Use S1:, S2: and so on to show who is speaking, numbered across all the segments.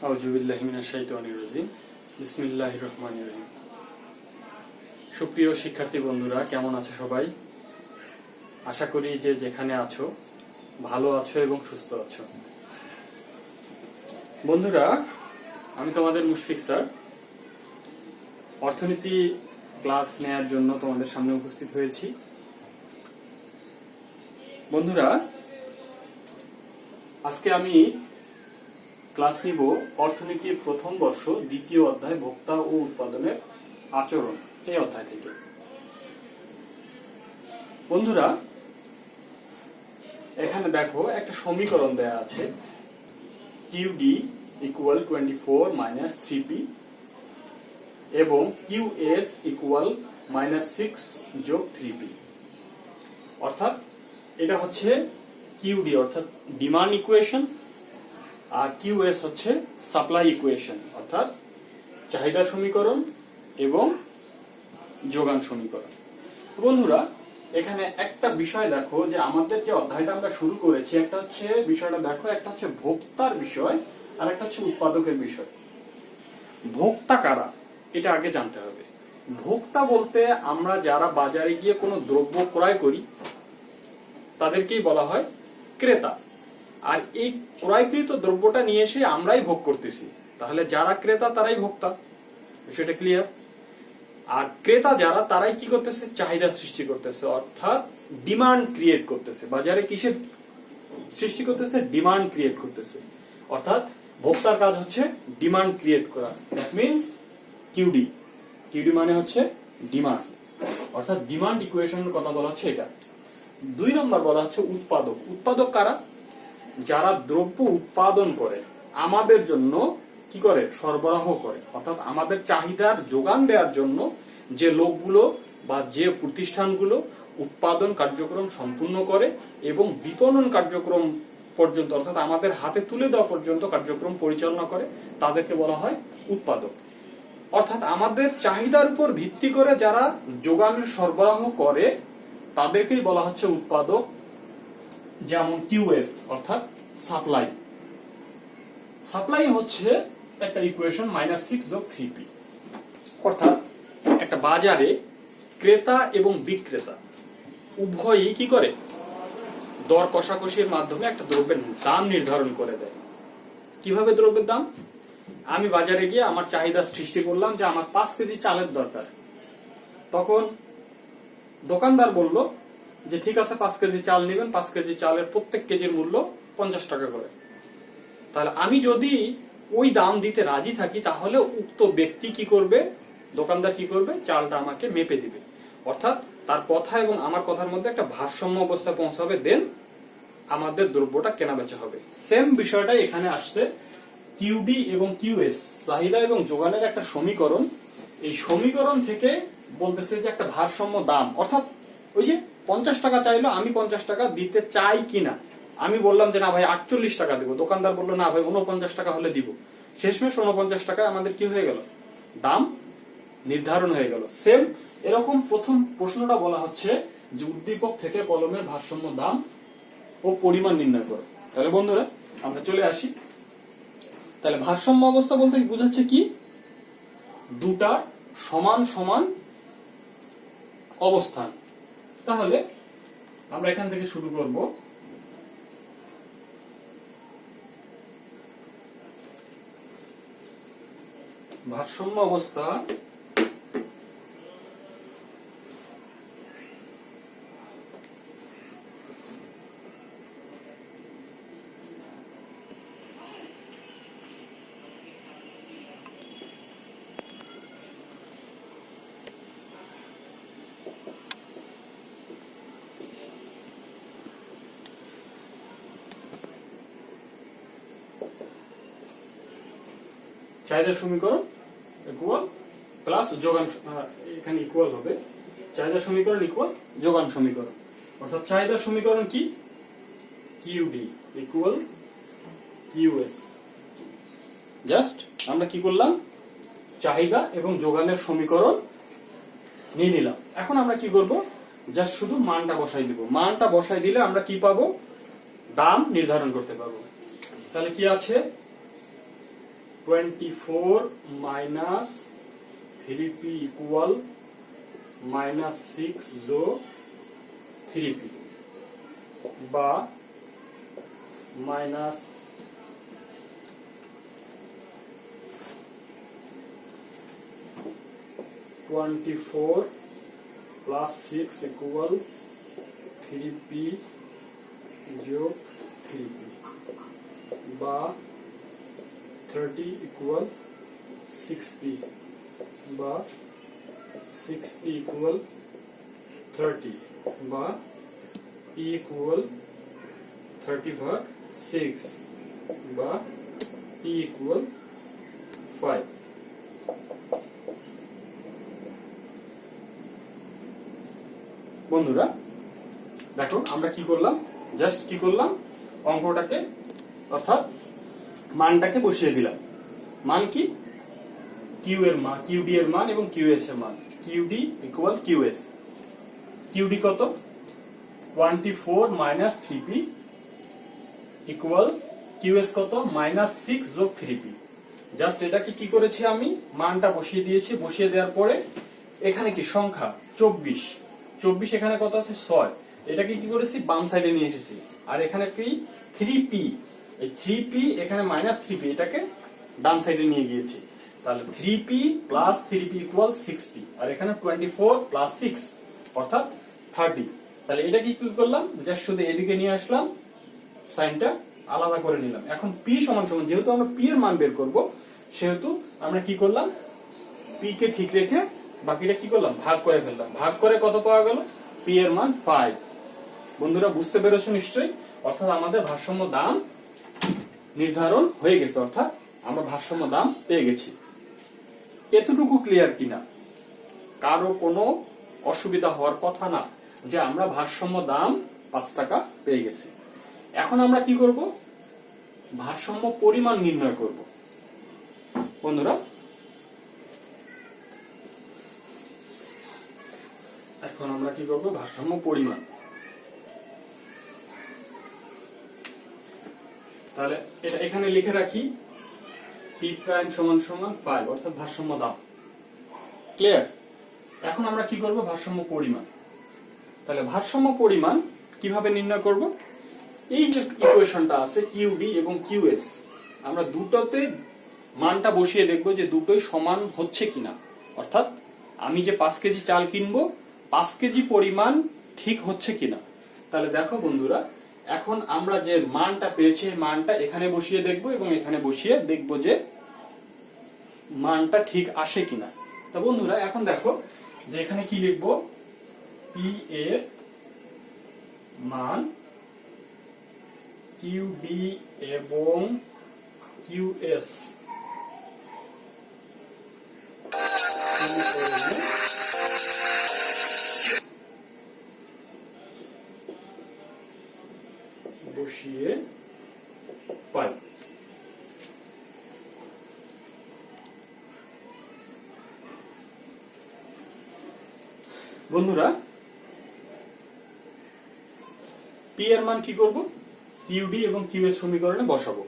S1: আউযু বিল্লাহি মিনাশ শাইতানির রাজিম। বিসমিল্লাহির রহমানির রহিম। সুপ্রিয় শিক্ষার্থী বন্ধুরা, কেমন আছো সবাই? আশা করি যে যেখানে আছো ভালো আছো এবং সুস্থ আছো। বন্ধুরা, আমি তোমাদের মুশফিক স্যার অর্থনীতি ক্লাস নেয়ার জন্য তোমাদের সামনে উপস্থিত হয়েছি। বন্ধুরা, আজকে আমি ক্লাস নিব অর্থনীতির প্রথম বর্ষ দ্বিতীয় অধ্যায় ভোক্তা ও উৎপাদনের আচরণ, এই অধ্যায় থেকে। বন্ধুরা, এখানে দেখো একটা সমীকরণ দেয়া আছে, QD ইকুয়াল 24 মাইনাস 3P এবং QS ইকুয়াল মাইনাস 6 যোগ 3P। অর্থাৎ এটা হচ্ছে QD অর্থাৎ ডিমান্ড ইকুয়েশন, আর QS হচ্ছে সাপ্লাই ইকুয়েশন অর্থাৎ চাহিদা সমীকরণ এবং যোগান সমীকরণ। বন্ধুরা, এখানে একটা বিষয় দেখো যে আমাদের যে অধ্যায়টা আমরা শুরু করেছি, একটা হচ্ছে বিষয়টা দেখো, একটা হচ্ছে ভোক্তার বিষয় আর একটা হচ্ছে উৎপাদকের বিষয়। ভোক্তা কারা এটা আগে জানতে হবে। ভোক্তা বলতে আমরা যারা বাজারে গিয়ে কোনো দ্রব্য ক্রয় করি তাদেরকেই বলা হয় ক্রেতা। আর এই ক্রয়কৃত দ্রব্যটা নিয়ে এসে আমরাই ভোগ করতেছি, তাহলে যারা ক্রেতা তারাই ভোক্তা। বিষয়টা ক্লিয়ার? আর ক্রেতা যারা, তারাই কি করতেছে? চাহিদা সৃষ্টি করতেছে, অর্থাৎ ডিমান্ড ক্রিয়েট করতেছে। বাজারে কিসের সৃষ্টি করতেছে? ডিমান্ড ক্রিয়েট করতেছে। অর্থাৎ ভোক্তার কাজ হচ্ছে ডিমান্ড ক্রিয়েট করা। That means QD। QD মানে হচ্ছে ডিমান্ড, অর্থাৎ ডিমান্ড ইকুয়েশনের কথা বলা হচ্ছে এটা। 2 নম্বর বলা হচ্ছে উৎপাদক। উৎপাদক কারা? যারা দ্রব্য উৎপাদন করে আমাদের জন্য কি করে? সরবরাহ করে। অর্থাৎ আমাদের চাহিদার যোগান দেওয়ার জন্য যে লোকগুলো বা যে প্রতিষ্ঠানগুলো উৎপাদন কার্যক্রম সম্পূর্ণ করে এবং বিপণন কার্যক্রম পর্যন্ত অর্থাৎ আমাদের হাতে তুলে দেওয়া পর্যন্ত কার্যক্রম পরিচালনা করে, তাদেরকে বলা হয় উৎপাদক। অর্থাৎ আমাদের চাহিদার উপর ভিত্তি করে যারা যোগান সরবরাহ করে তাদেরকেই বলা হচ্ছে উৎপাদক। যেমন QS অর্থাৎ সাপ্লাই। সাপ্লাই হচ্ছে একটা ইকুয়েশন মাইনাস 6 যোগ 3P। অর্থাৎ একটা বাজারে ক্রেতা এবং বিক্রেতা উভয়ই কি করে? দর কষাকষির মাধ্যমে একটা দ্রব্যের দাম নির্ধারণ করে দেয়। কিভাবে দ্রব্যের দাম? আমি বাজারে গিয়ে আমার চাহিদা সৃষ্টি করলাম যে আমার 5 কেজি চালের দরকার। তখন দোকানদার বলল যে ঠিক আছে, 5 কেজি চাল নেবেন, 5 কেজি চালের প্রত্যেক কেজির মূল্য 50 টাকা করে। তাহলে আমি যদি ওই দাম দিতে রাজি থাকি তাহলে উক্ত ব্যক্তি কি করবে? দোকানদার কি করবে? চালটা আমাকে মেপে দিবে। অর্থাৎ তার কথা এবং আমার কথার মধ্যে একটা ভারসাম্য অবস্থায় পৌঁছাবে, দেন আমাদের দ্রব্যটা কেনা বেচা হবে। সেম বিষয়টাই এখানে আসছে। QD এবং QS চাহিদা এবং যোগানের একটা সমীকরণ। এই সমীকরণ থেকে বলতেছে যে একটা ভারসাম্য দাম, অর্থাৎ ওই যে 50 টাকা চাইলো, আমি 50 টাকা দিতে চাই কিনা। আমি বললাম যে না ভাই 48 টাকা দিব, দোকানদার বললো না ভাই 49 টাকা হলে দিব। শেষমেশ 49 টাকায় আমাদের কি হয়ে গেল? দাম নির্ধারণ হয়ে গেল। সেম এরকম প্রথম প্রশ্নটা বলা হচ্ছে যে উদ্দীপক থেকে কলমের ভারসাম্য দাম ও পরিমাণ নির্ণয় করো। তাহলে বন্ধুরা আমরা চলে আসি। তাহলে ভারসাম্য অবস্থা বলতে বোঝাচ্ছে কি? দুটা সমান সমান অবস্থান। তাহলে আমরা এখান থেকে শুরু করব। ভারসাম্য অবস্থা চাহিদা সমীকরণ ইকুয়াল প্লাস যোগান, এখানে ইকুয়াল হবে চাহিদা সমীকরণ ইকুয়াল যোগান সমীকরণ। অর্থাৎ চাহিদা সমীকরণ কি? QD equal QS। জাস্ট আমরা কি করলাম? চাহিদা এবং যোগানের সমীকরণ নিয়ে নিলাম। এখন আমরা কি করব? জাস্ট শুধু মানটা বসাই দিব। মানটা বসাই দিলে আমরা কি পাবো? দাম নির্ধারণ করতে পারবো। তাহলে কি আছে? 24 minus 3p equal minus 6 যোগ 3p বা minus 24 plus 6 equal 3p যোগ 3p বা 30 equal 6p বা 6p equal 30 বা p equal 30 ভাগ 6 বা p equal 5। বন্ধুরা দেখো আমরা কি করলাম, জাস্ট কি করলাম, অঙ্কটাকে অর্থাৎ মানটাকে বসিয়ে দিলাম। মান কি, কিউ এর মান, কিউডি এর মান এবং কিউএস এর মান। কিউডি ইকুয়াল কিউএস, কিউডি কত 24 মাইনাস 3p ইকুয়াল কিউএস কত -6 যোগ 3p। জাস্ট এটাকে কি করেছি, আমি মানটা বসিয়ে দিয়েছি। বসিয়ে দেওয়ার পরে এখানে কি সংখ্যা 24, 24 এখানে কত আছে 6, এটাকে কি করেছি বাম সাইডে নিয়ে এসেছি। আর এখানে কি 3p, এই 3p এখানে -3p এটাকে ডান সাইডে নিয়ে গিয়েছি। তাহলে 3p plus 3p equal 6p আর এখানে 24 প্লাস 6 অর্থাৎ 30। তাহলে এটা কি করলাম, জাস্ট শুধু এদিকে নিয়ে আসলাম, সাইনটা আলাদা করে নিলাম। এখন p সমান সমান, যেহেতু আমরা p এর মান বের করব সেহেতু আমরা কি করলাম, p কে ঠিক রেখে বাকিটা কি করলাম ভাগ করে ফেললাম। ভাগ করে কত পাওয়া গেল, p এর মান 5। বন্ধুরা বুঝতে পেরেছো নিশ্চয়ই, অর্থাৎ আমাদের ভারসাম্য দাম নির্ধারণ হয়ে গেছে, অর্থাৎ আমরা ভারসাম্য দাম পেয়ে গেছি। এতটুকু ক্লিয়ার কিনা, কারো কোনো অসুবিধা হওয়ার কথা না যে আমরা ভারসাম্য দাম 5 টাকা পেয়ে গেছি। এখন আমরা কি করব, ভারসাম্য পরিমাণ নির্ণয় করব। বন্ধুরা এখন আমরা কি করব, ভারসাম্য পরিমাণ। তাহলে এটা এখানে লিখে রাখি, p প্রাইম সমান সমান 5 অর্থাৎ ভারসাম্য দাম। ক্লিয়ার? এখন আমরা কি করব, ভারসাম্য পরিমাণ। তাহলে ভারসাম্য পরিমাণ কিভাবে নির্ণয় করব, এই যে ইকুয়েশনটা আছে কিউডি এবং কিউএস, আমরা দুটোতে মানটা বসিয়ে দেখব যে দুটোই সমান হচ্ছে কিনা। অর্থাৎ আমি যে 5 কেজি চাল কিনবো 5 কেজি পরিমাণ ঠিক হচ্ছে কিনা। তাহলে দেখো বন্ধুরা, এখন আমরা যে মানটা পেয়েছি মানটা এখানে বসিয়ে দেখব এবং এখানে বসিয়ে দেখব যে মানটা ঠিক আসে কিনা। তো বন্ধুরা এখন দেখো যে এখানে কি লিখবো, পি এর মান কিউডি এবং কিউএস বসিয়ে পাই। বন্ধুরা পি এর মান কি করব, কিউডি এবং কিউএস সমীকরণে বসাবো।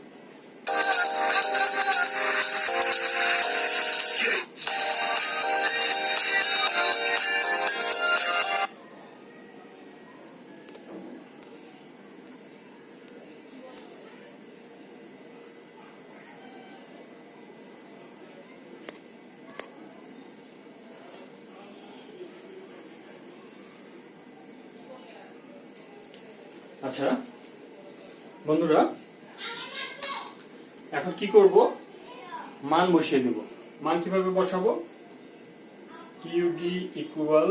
S1: আচ্ছা বন্ধুরা এখন কি করব, মান বসিয়ে দেব। মান কিভাবে বসাবো, QD equal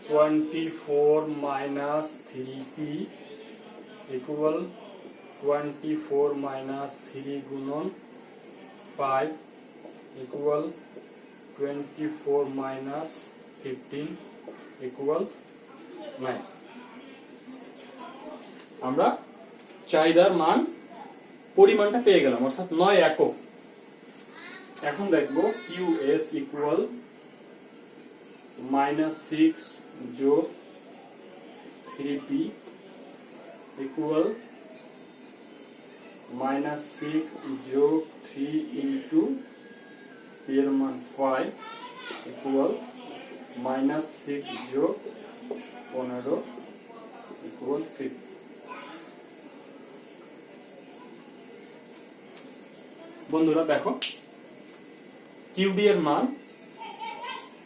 S1: 24 minus 3p equal 24 minus 3 গুণন 5 ইকুয়াল 24 মাইনাস 15 ইকুয়াল 9। আমরা চাহিদার মান পরিমাণটা পেয়ে গেলাম, অর্থাৎ 9 একক। এখন দেখবো কিউএস ইকুয়াল -6 যোগ 3p ইকুয়াল মাইনাস 6 যোগ 3 ইন্টু পি এর মান 5 ইকুয়াল মাইনাস 6 যোগ 15 ইকুয়াল 50। বন্ধুরা দেখো কিউডি এর মান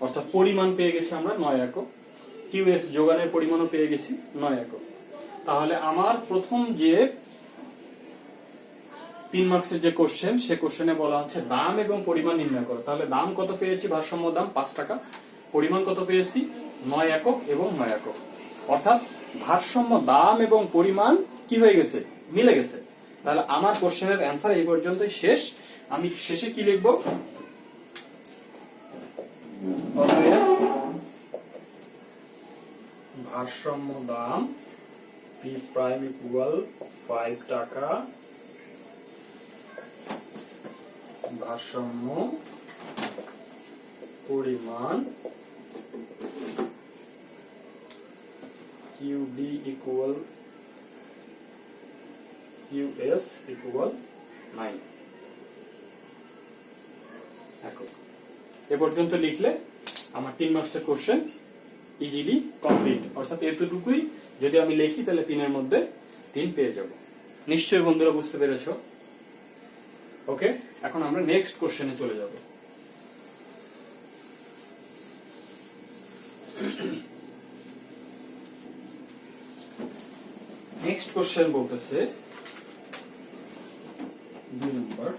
S1: অর্থাৎ পরিমাণ পেয়ে গেছি আমরা 9 একক, কিউএস যোগানের পরিমাণও পেয়ে গেছি 9 একক। তাহলে আমার প্রথম যে 3 মার্কসের যে কোশ্চেন, সে কোশ্চেনে বলা হচ্ছে দাম এবং পরিমাণ নির্ণয় করো। তাহলে দাম কত পেয়েছি, ভারসাম্য দাম 5 টাকা, পরিমাণ কত পেয়েছি 9 একক এবং 9 একক। অর্থাৎ ভারসাম্য দাম এবং পরিমাণ কি হয়ে গেছে, মিলে গেছে। তাহলে আমার কোশ্চেনের অ্যান্সার এই পর্যন্তই শেষ। আমি শেষে কি লিখব, ভারসাম্য দাম পি প্রাইম ইকুয়াল 5 টাকা, ভারসাম্য পরিমাণ কিউডি ইকুয়াল কিউএস ইকুয়াল 9 একক। এ পর্যন্ত লিখলে আমার 3 মার্কসের কোশ্চেন ইজিলি কমপ্লিট। অর্থাৎ এতটুকুই যদি আমি লিখি তাহলে 3 এর মধ্যে 3 পেয়ে যাব। নিশ্চয়ই বন্ধুরা বুঝতে পেরেছো। ওকে, এখন আমরা নেক্সট কোশ্চেনে চলে যাব। নেক্সট কোশ্চেন বলতেছে 2 নম্বর,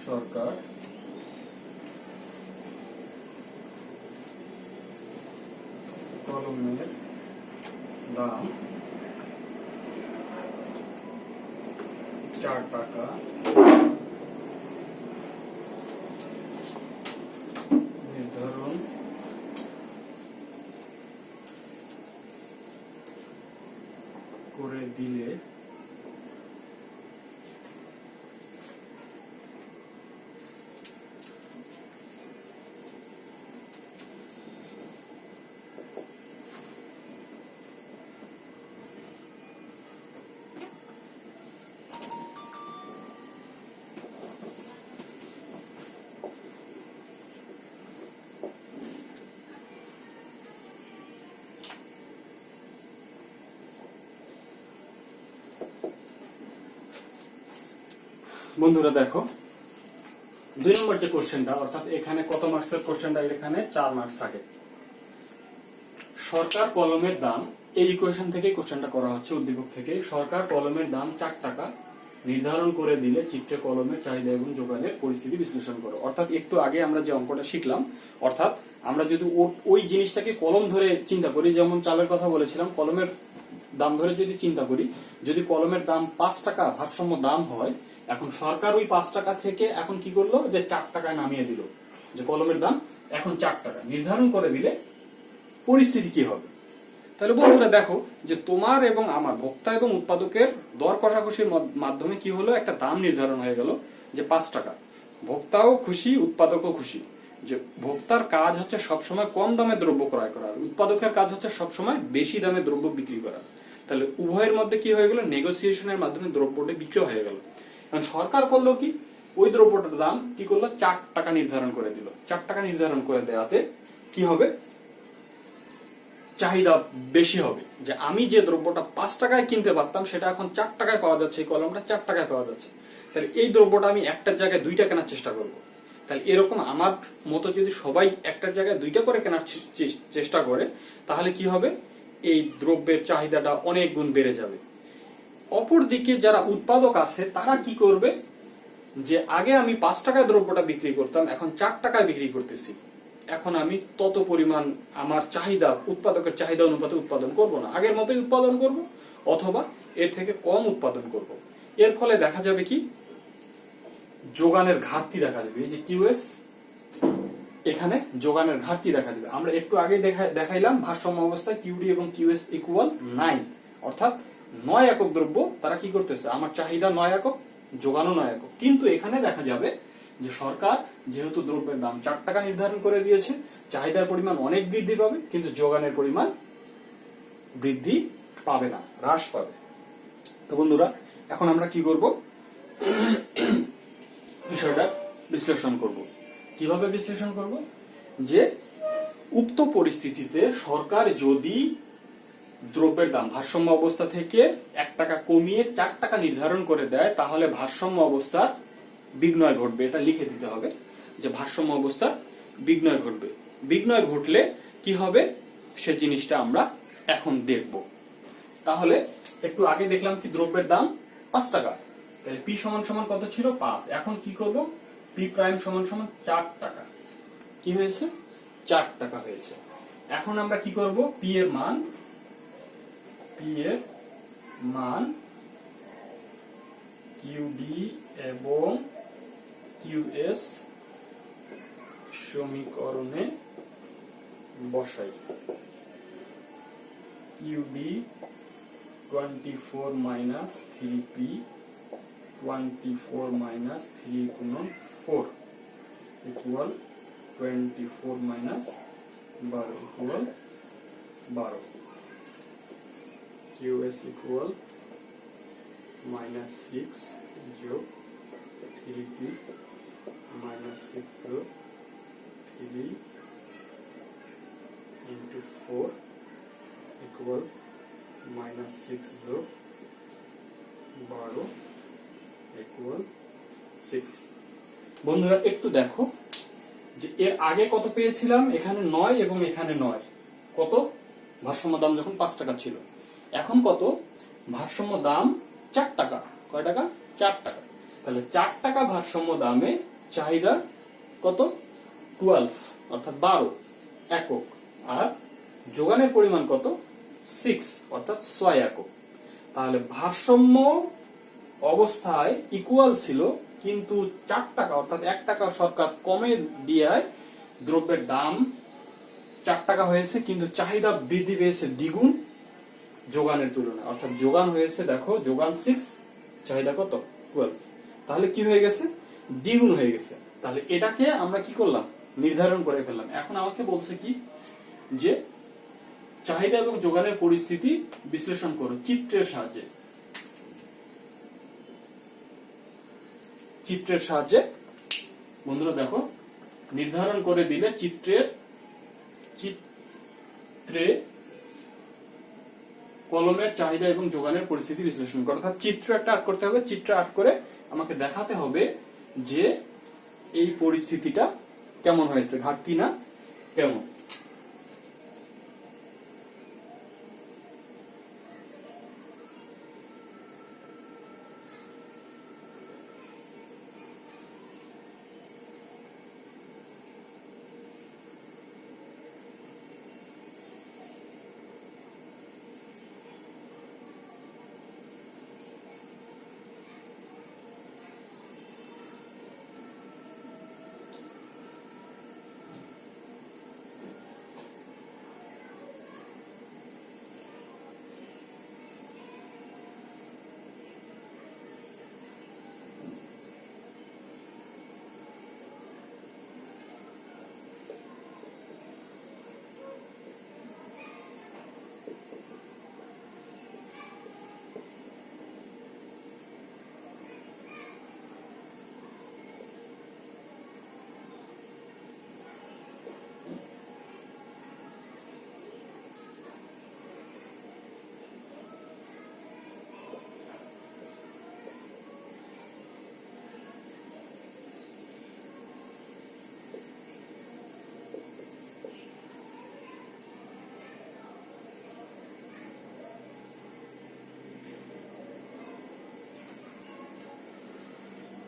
S1: সরকার কলমের দাম 4 টাকা নির্ধারণ করে দিলে বন্ধুরা দেখো 2 নম্বর যে কোশ্চেনটা, অর্থাৎ এখানে কত মার্কসের কোশ্চেনটা, এখানে 4 মার্কস থাকে। সরকার কলমের দাম, এই ইকুয়েশন থেকে কোশ্চেনটা করা হচ্ছে উদ্দীপক থেকে। সরকার কলমের দাম 4 টাকা নির্ধারণ করে দিলে চিত্রে কলমের চাহিদা এবং যোগানের পরিস্থিতি বিশ্লেষণ করো। অর্থাৎ একটু আগে আমরা যে অঙ্কটা শিখলাম, অর্থাৎ আমরা যদি ওই জিনিসটাকে কলম ধরে চিন্তা করি, যেমন চালের কথা বলেছিলাম, কলমের দাম ধরে যদি চিন্তা করি, যদি কলমের দাম 5 টাকা ভারসাম্য দাম হয়, এখন সরকার ওই 5 টাকা থেকে এখন কি করলো, যে 4 টাকায় নামিয়ে দিল, যে কলমের দাম এখন 4 টাকা নির্ধারণ করে দিলে পরিস্থিতি কি হবে। তাহলে বন্ধুরা দেখো যে তোমার এবং আমার, ভোক্তা এবং উৎপাদকের দর কষাকষির মাধ্যমে কি হলো, একটা দাম নির্ধারণ হয়ে গেল যে 5 টাকা। ভোক্তাও খুশি, উৎপাদকও খুশি। যে ভোক্তার কাজ হচ্ছে সবসময় কম দামে দ্রব্য ক্রয় করা, উৎপাদকের কাজ হচ্ছে সবসময় বেশি দামে দ্রব্য বিক্রি করা। তাহলে উভয়ের মধ্যে কি হয়ে গেল, নেগোসিয়েশনের মাধ্যমে দ্রব্যটা বিক্রি হয়ে গেল। এখন সরকার করলো কি, ওই দ্রব্যটার দাম কি করলো, 4 টাকা নির্ধারণ করে দিল। 4 টাকা নির্ধারণ করে দেওয়াতে কি হবে, চাহিদা বেশি হবে। যে আমি যে দ্রব্যটা 5 টাকায় কিনতে পারতাম সেটা এখন 4 টাকায় পাওয়া যাচ্ছে, এই কলমটা 4 টাকায় পাওয়া যাচ্ছে। তাহলে এই দ্রব্যটা আমি একটার জায়গায় 2টা কেনার চেষ্টা করব। তাহলে এরকম আমার মতো যদি সবাই একটার জায়গায় 2টা করে কেনার চেষ্টা করে, তাহলে কি হবে, এই দ্রব্যের চাহিদাটা অনেক গুণ বেড়ে যাবে। অপরদিকে যারা উৎপাদক আছে তারা কি করবে, যে আগে আমি 5 টাকায় দ্রব্যটা বিক্রি করতাম, এখন 4 টাকায় বিক্রি করতেছি, এখন আমি তত পরিমাণ আমার চাহিদা, উৎপাদকের চাহিদা অনুপাতে উৎপাদন করব না, আগের মতোই উৎপাদন করব, অথবা এর থেকে কম উৎপাদন করব। এর ফলে দেখা যাবে কি, যোগানের ঘাটতি দেখা যাবে। এই যে কিউএস, এখানে যোগানের ঘাটতি দেখা যাবে। আমরা একটু আগে দেখাইলাম ভারসাম্য অবস্থায় কিউডি এবং কিউএস ইকুয়াল 9, অর্থাৎ 9 একক দ্রব্য তারা কি করতেছে, আমার চাহিদা 9 একক, যোগানো 9 একক। কিন্তু এখানে দেখা যাবে যে সরকার যেহেতু দ্রব্যের দাম 4 টাকা নির্ধারণ করে দিয়েছে, চাহিদার পরিমাণ অনেক বৃদ্ধি পাবে, কিন্তু যোগানের পরিমাণ বৃদ্ধি পাবে না, হ্রাস পাবে। তো বন্ধুরা, এখন আমরা কি করব, বিষয়টা বিশ্লেষণ করব। কিভাবে বিশ্লেষণ করব? যে উক্ত পরিস্থিতিতে সরকার যদি দ্রব্যের দাম ভারসাম্য অবস্থা থেকে 1 টাকা কমিয়ে 4 টাকা নির্ধারণ করে দেয়, তাহলে ভারসাম্য অবস্থার বিঘ্নয় ঘটবে। এটা লিখে দিতে হবে যে ভারসাম্য অবস্থার বিঘ্নয় ঘটবে। বিঘ্নয় ঘটলে কি হবে সে জিনিসটা আমরা এখন দেখব। তাহলে একটু আগে দেখলাম কি দ্রব্যের দাম 5 টাকা, তাহলে পি সমান সমান কত ছিল? 5। এখন কি করব? পি প্রাইম সমান সমান 4 টাকা। কি হয়েছে? 4 টাকা হয়েছে। এখন আমরা কি করব? পি এর মান কিউডি এবং কিউএস সমীকরণে বসাই। কিউডি 24 মাইনাস 3p 24 মাইনাস 3 গুণন 4 equal 24 minus 12 equal 12। QS equal minus 6 যোগ 3p মাইনাস 6 যোগ 3 into 4 equal minus 6 যোগ 12 equal 6। বন্ধুরা একটু দেখো যে এর আগে কত পেয়েছিলাম, এখানে 9 এবং এখানে 9। কত? ভারসাম্য দাম যখন 5 টাকা ছিল। এখন কত? ভারসাম্য দাম 4 টাকা। কয় টাকা? 4 টাকা। তাহলে 4 টাকা ভারসাম্য দামে চাহিদা কত? 12 অর্থাৎ 12 একক। আর যোগানের পরিমাণ কত? 6 অর্থাৎ 6 একক। তাহলে ভারসাম্য অবস্থায় ইকুয়াল ছিল, কিন্তু 4 টাকা অর্থাৎ 1 টাকা সরকার কমে দেওয়ায় দ্রব্যের দাম 4 টাকা হয়েছে, কিন্তু চাহিদা বৃদ্ধি পেয়েছে দ্বিগুণ যোগানের তুলনায়। অর্থাৎ যোগান হয়েছে, দেখো যোগান 6, চাহিদা কত? 12। তাহলে কি হয়ে গেছে? দ্বিগুণ হয়ে গেছে। তাহলে এটাকে আমরা কি করলাম? নির্ধারণ করে ফেললাম। এখন আমাকে বলছে কি যে চাহিদা এবং যোগানের পরিস্থিতি বিশ্লেষণ করো চিত্রের সাহায্যে। চিত্রের সাহায্যে বন্ধুরা দেখো নির্ধারণ করে দিলে চিত্রে কলমের চাহিদা এবং যোগানের পরিস্থিতি বিশ্লেষণ করো। অর্থাৎ চিত্র একটা আর্ট করতে হবে। চিত্র আর্ট করে আমাকে দেখাতে হবে যে এই পরিস্থিতিটা কেমন হয়েছে, ঘাটতি না কেমন।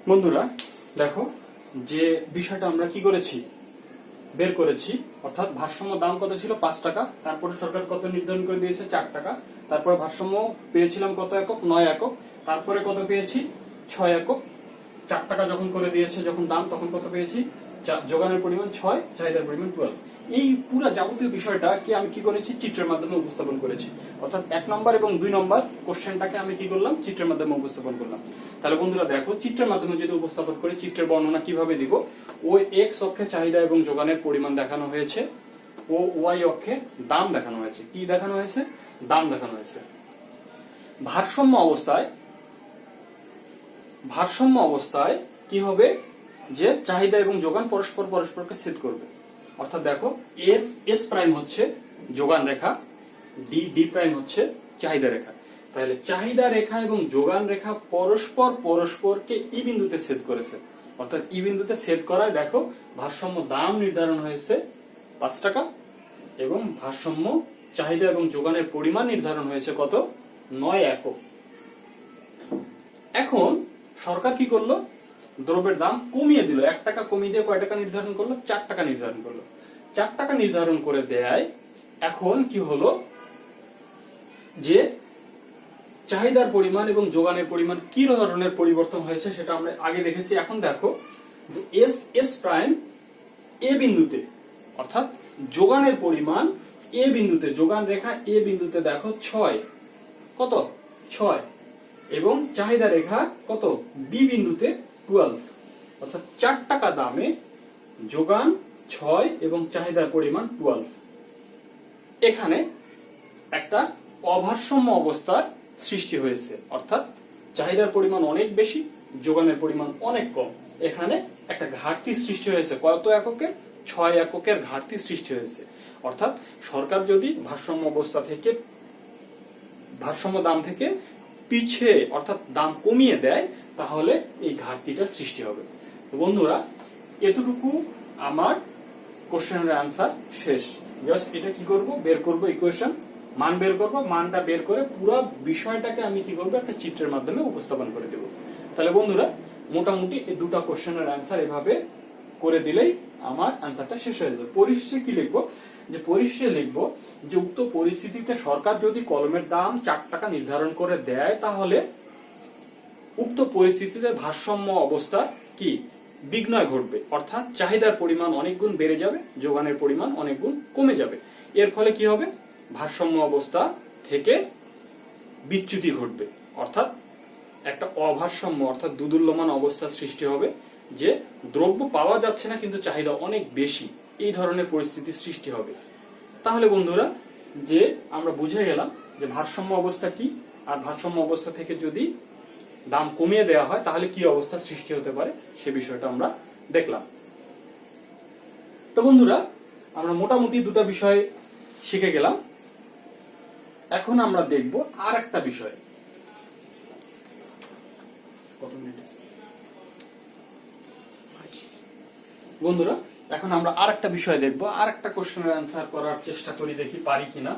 S1: বন্ধুরা দেখো যে বিষয়টা আমরা কি করেছি, বের করেছি। অর্থাৎ ভারসাম্য দাম কত ছিল? 5 টাকা। তারপরে সরকার কত নির্ধারণ করে দিয়েছে? 4 টাকা। তারপরে ভারসাম্য পেয়েছিলাম কত একক? 9 একক। তারপরে কত পেয়েছি? 6 একক। 4 টাকা যখন করে দিয়েছে যখন দাম, তখন কত পেয়েছি? যোগানের পরিমাণ 6, চাহিদার পরিমাণ 12। এই পুরো যাবতীয় বিষয়টা কি আমি কি করেছি? চিত্রের মাধ্যমে উপস্থাপন করেছি। অর্থাৎ 1 নম্বর এবং 2 নম্বর কোশ্চেনটাকে আমি কি করলাম? চিত্রের মাধ্যমে উপস্থাপন করলাম। তাহলে বন্ধুরা দেখো চিত্রের মাধ্যমে যদি উপস্থাপন করি, চিত্রের বর্ণনা কিভাবে দিব? ওই এক্স অক্ষে চাহিদা এবং যোগানের পরিমাণ দেখানো হয়েছে, ও ওয়াই অক্ষে দাম দেখানো হয়েছে। কি দেখানো হয়েছে? দাম দেখানো হয়েছে। ভারসাম্য অবস্থায় কি হবে, যে চাহিদা এবং যোগান পরস্পরকে ছেদ করবে। অর্থাৎ দেখো এস প্রাইম হচ্ছে যোগান রেখা, ডি প্রাইম হচ্ছে চাহিদা রেখা। তাহলে চাহিদা রেখা এবং যোগান রেখা পরস্পরকে ই বিন্দুতে ছেদ করেছে। অর্থাৎ ই বিন্দুতে ছেদ করায় দেখো ভারসাম্য দাম নির্ধারণ হয়েছে 5 টাকা এবং ভারসাম্য চাহিদা এবং যোগানের পরিমাণ নির্ধারণ হয়েছে কত, 9 একক। এখন সরকার কি করলো, দ্রব্যের দাম কমিয়ে দিল, 1 টাকা কমিয়ে দিয়ে কয় টাকা নির্ধারণ করলো, 4 টাকা নির্ধারণ করলো। 4 টাকা নির্ধারণ করে দেয়। এখন কি হলো, যে চাহিদার পরিমাণ এবং যোগানের পরিমাণ কি ধরনের পরিবর্তন হয়েছে সেটা আমরা আগে দেখেছি। এখন দেখো যে এস প্রাইম এ বিন্দুতে, অর্থাৎ যোগানের পরিমাণ এ বিন্দুতে, যোগান রেখা এ বিন্দুতে দেখো 6, কত 6, এবং চাহিদা রেখা কত বি বিন্দুতে 12। অর্থাৎ 4 টাকা দামে যোগান 6 এবং চাহিদার পরিমাণ 12। এখানে একটা অভারসাম্য অবস্থার সৃষ্টি হয়েছে। অর্থাৎ চাহিদার পরিমাণ অনেক বেশি, যোগানের পরিমাণ অনেক কম। এখানে একটা ঘাটতি সৃষ্টি হয়েছে, কত এককের, 6 এককের ঘাটতি সৃষ্টি হয়েছে। অর্থাৎ সরকার যদি ভারসাম্য দাম থেকে পিছিয়ে, অর্থাৎ দাম কমিয়ে দেয়, তাহলে এই ঘাটতিটার সৃষ্টি হবে। তো বন্ধুরা, এতটুকু আমার কোশ্চেনের আনসার শেষ। জাস্ট এটা কি করব, বের করব ইকুয়েশন, মান বের করব, মানটা বের করে পুরো বিষয়টাকে আমি কি করব, একটা চিত্রের মাধ্যমে উপস্থাপন করে দেব। তাহলে বন্ধুরা, মোটামুটি এই দুটো কোশ্চেনের আনসার এভাবে করে দিলেই আমার আনসারটা শেষ হয়ে যাবে। পরিশেষে কি লিখবো, যে পরিশেষে লিখবো যে উক্ত পরিস্থিতিতে সরকার যদি কলমের দাম 4 টাকা নির্ধারণ করে দেয়, তাহলে উক্ত পরিস্থিতিতে ভারসাম্য অবস্থা কি বিঘ্নয় ঘটবে। অর্থাৎ চাহিদার পরিমাণ অনেক গুণ বেড়ে যাবে, যোগানের পরিমাণ অনেক গুণ কমে যাবে। এর ফলে কি হবে, ভারসাম্য অবস্থা থেকে বিচ্যুতি ঘটবে। অর্থাৎ একটা অভারসাম্য, অর্থাৎ দুদুল্যমান অবস্থার সৃষ্টি হবে, যে দ্রব্য পাওয়া যাচ্ছে না কিন্তু চাহিদা অনেক বেশি, এই ধরনের পরিস্থিতির সৃষ্টি হবে। তাহলে বন্ধুরা, যে আমরা বুঝে গেলাম যে ভারসাম্য অবস্থা কি, আর ভারসাম্য অবস্থা থেকে যদি দাম কমিয়ে দেওয়া হয় তাহলে কি অবস্থার সৃষ্টি হতে পারে, সে বিষয়টা আমরা দেখলাম। তো বন্ধুরা, আমরা মোটামুটি দুটো বিষয় শিখে গেলাম। এখন আমরা দেখব আর একটা বিষয়। বন্ধুরা, এখন আমরা আর একটা বিষয় দেখব, আর একটা কোশ্চেনের অ্যান্সার করার চেষ্টা করি, দেখি পারি কিনা।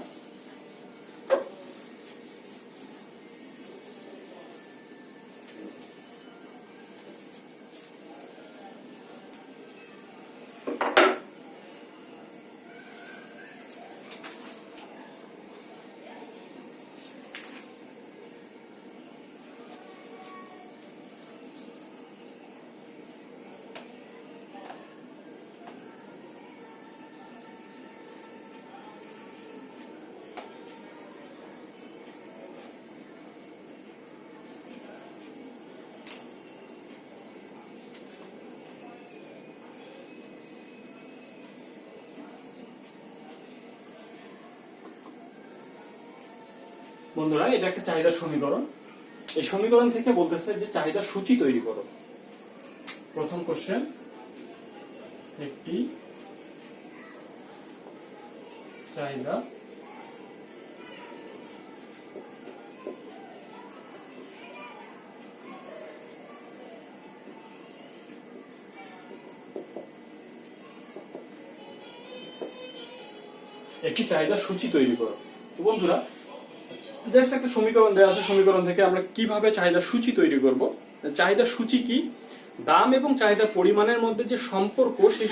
S1: বন্ধুরা, এটা একটা চাহিদার সমীকরণ। এই সমীকরণ থেকে বলতেছে যে চাহিদার সূচি তৈরি করো। প্রথম কোশ্চেন, একটি চাহিদা সূচি তৈরি করো। তো বন্ধুরা, জাস্ট একটা সমীকরণ দেওয়া আছে, সমীকরণ থেকে আমরা কিভাবে চাহিদার সূচি তৈরি করব। চাহিদার সূচি কি, দাম এবং চাহিদার পরিমাণের মধ্যে যে সম্পর্ক, সেই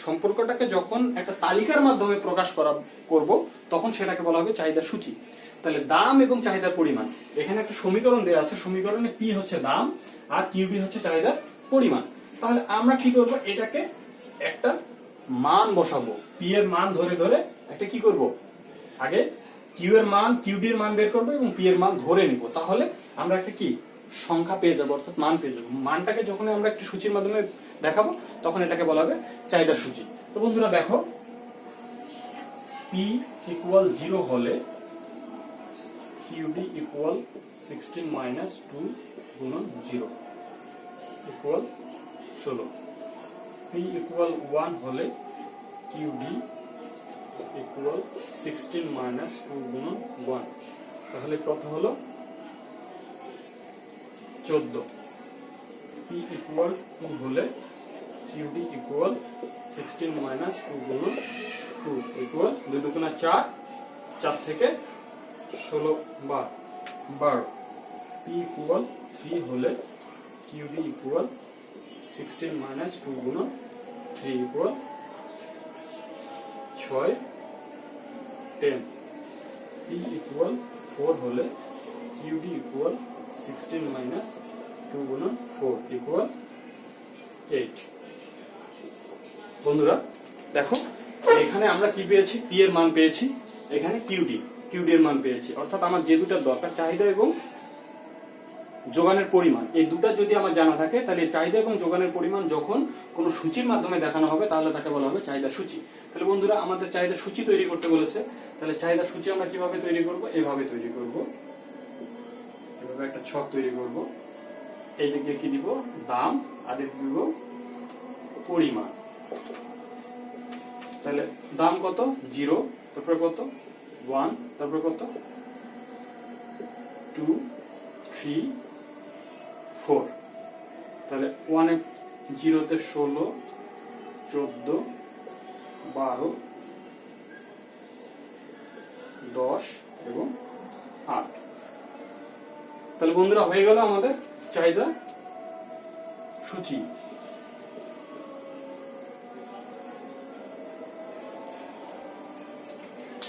S1: সম্পর্কটাকে যখন একটা তালিকার মাধ্যমে প্রকাশ করব, তখন সেটাকে বলা হবে চাহিদার সূচি। তাহলে দাম এবং চাহিদার পরিমাণ, এখানে একটা সমীকরণ দেওয়া আছে, সমীকরণে পি হচ্ছে দাম আর কিউডি হচ্ছে চাহিদার পরিমাণ। তাহলে আমরা কি করব, এটাকে একটা মান বসাবো, পি এর মান ধরে ধরে একটা কি করব, আগে কিউ এর মান, কিউডি এর মান বের করবো এবং পি এর মান ধরে নিব। তাহলে আমরা একটা কি সংখ্যা পেয়ে যাবো, অর্থাৎ মান পেয়ে যাবো। মানটাকে যখন আমরা একটা সূচির মাধ্যমে দেখাবো, তখন এটাকে বলা হবে চাহিদার সূচি। তো বন্ধুরা দেখো, পি ইকুয়াল 0 হলে কিউডি ইকুয়াল 16 মাইনাস 2 গুণন 0 ইকুয়াল 16। পি ইকুয়াল 1 হলে কিউডি ইকুয়াল 16 মাইনাস 2 গুণন 1, তাহলে কত হলো 14। পি ইকুয়াল 2 হলে কিউডি ইকুয়াল 16 মাইনাস 2 গুণন 2 ইকুয়াল 2 দুগুণা 4, 4 থেকে 16 12। পি ইকুয়াল 3 হলে কিউডি ইকুয়াল 16 মাইনাস 2 গুণন 3 ইকুয়াল 6 10। পি ইকুয়াল 4 হলে কিউডি ইকুয়াল 16 মাইনাস 2 গুণন 4 ইকুয়াল 8। বন্ধুরা দেখো, এখানে আমরা কি পেয়েছি? পি এর মান পেয়েছি, এখানে কিউডি এর মান পেয়েছি। অর্থাৎ আমার যে দুটার দরকার, চাহিদা এবং যোগানের পরিমাণ, এই দুটা যদি আমার জানা থাকে, তাহলে চাহিদা এবং যোগানের পরিমাণ যখন কোনো সূচির মাধ্যমে দেখানো হবে তাহলে তাকে বলা হবে চাহিদা সূচি। তাহলে বন্ধুরা আমাদের চাহিদা সূচি তৈরি করতে বলেছে, তাহলে চাহিদা সূচি আমরা কিভাবে তৈরি করব? এভাবে তৈরি করব, এভাবে একটা ছক তৈরি করব। এই দিকে কি দিব? দাম, আর এই দিব পরিমাণ। তাহলে দাম কত? 0, তারপরে কত? 1, তারপরে কত? 2, 3, 4। তাহলে 1 এ 0 তে 16, 14, 12, 10 এবং 8। তাহলে বন্ধুরা হয়ে গেল আমাদের চাহিদা সূচি।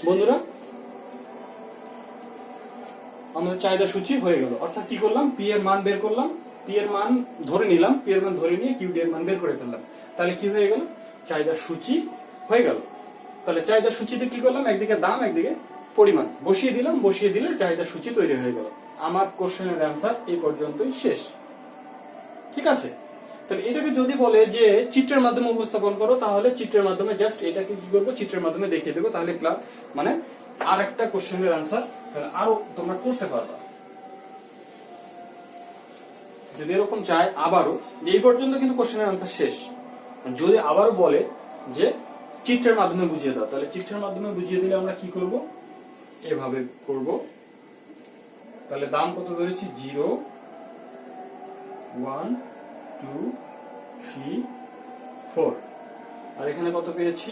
S1: বন্ধুরা আমাদের চাহিদা সূচি হয়ে গেল। অর্থাৎ কি করলাম? পি এর মান বের করলাম, পি এর মান ধরে নিলাম, পি এর মান ধরে নিয়ে কিউডি এর মান বের করে ফেললাম। তাহলে কি হয়ে গেল? চাহিদা সূচি হয়ে গেল। তাহলে চাহিদা সূচিতে কি করলাম? একদিকে দাম, একদিকে পরিমাণ বসিয়ে দিলাম, বসিয়ে দিলে চাহিদা সূচি তৈরি হয়ে গেল। আমার কোশ্চেনের অ্যান্সার এই পর্যন্তই শেষ। ঠিক আছে? তাহলে এটাকে যদি বলে যে চিত্রের মাধ্যমে উপস্থাপন করো, তাহলে চিত্রের মাধ্যমে জাস্ট এটাকে কি করবো? চিত্রের মাধ্যমে দেখিয়ে দেবো। তাহলে মানে আর একটা কোশ্চেনের অ্যান্সার তাহলে আরো তোমরা করতে পারবা। যদি এরকম চায় আবারও, এই পর্যন্ত কিন্তু কোশ্চেনের অ্যান্সার শেষ। যদি আবারও বলে যে চিত্রের মাধ্যমে বুঝিয়ে দাও, তাহলে চিত্রের মাধ্যমে বুঝিয়ে দিলে আমরা কি করব? এভাবে করব। তাহলে দাম কত ধরেছি? 0, 1, 2, 3, 4। আর এখানে কত পেয়েছি?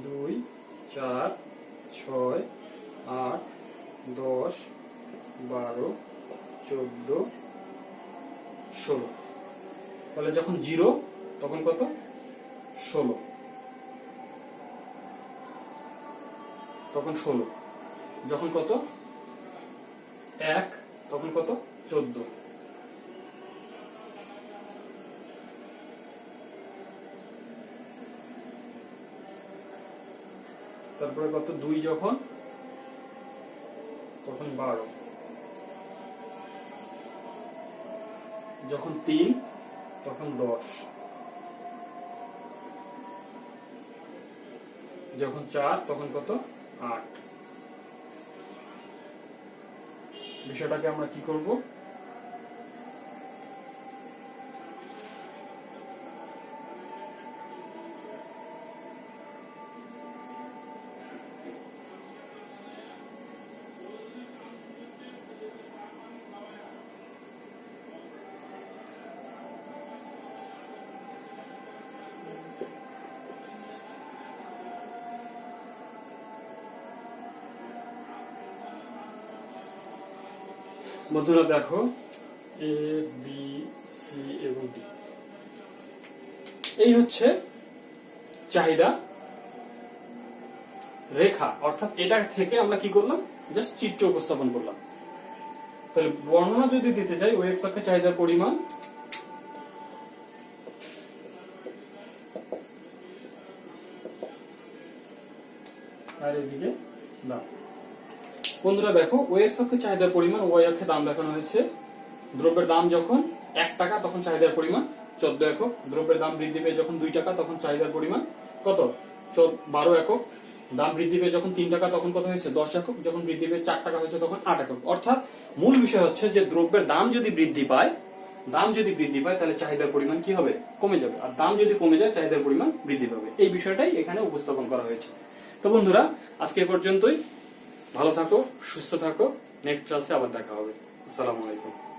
S1: 2, 4, 6, 8, 10, 12, 14, 16। তাহলে যখন 0 তখন কত? 16, তখন 16। যখন কত? 1 তখন কত? 14। তারপরে কত? 2 যখন, তখন 12। যখন 3 তখন 10। যখন 4 তখন কত? 8। বিষয়টাকে আমরা কি করব? বন্ধুরা দেখো, এ বি সি এবং ডি, এই হচ্ছে চাহিদা রেখা। অর্থাৎ এটা থেকে আমরা কি করলাম? জাস্ট চিত্র উপস্থাপন করলাম। তাহলে বর্ণনা যদি দিতে চাই, ওই এক্স অক্ষে চাহিদার পরিমাণ, আর এদিকে দাম। বন্ধুরা দেখো, ওই এক্স অক্ষে চাহিদার পরিমাণ, ওয়াই অক্ষে দাম দেখানো হয়েছে। দ্রব্যের দাম যখন 1 টাকা তখন চাহিদার পরিমাণ 14 একক, দ্রব্যের দাম বৃদ্ধি পেয়ে যখন 2 টাকা তখন চাহিদার পরিমাণ কত? 12 একক, দাম বৃদ্ধি পেয়ে যখন 3 টাকা তখন কত হয়েছে? 10 একক, যখন বৃদ্ধি পেয়ে 4 টাকা হয়েছে তখন 8 একক। অর্থাৎ মূল বিষয় হচ্ছে যে দ্রব্যের দাম যদি বৃদ্ধি পায়, তাহলে চাহিদার পরিমাণ কি হবে? কমে যাবে। আর দাম যদি কমে যায় চাহিদার পরিমাণ বৃদ্ধি পাবে। এই বিষয়টাই এখানে উপস্থাপন করা হয়েছে। তো বন্ধুরা, আজকে এ পর্যন্তই। ভালো থাকো, সুস্থ থাকো, নেক্সট ক্লাসে আবার দেখা হবে। আসসালামু আলাইকুম।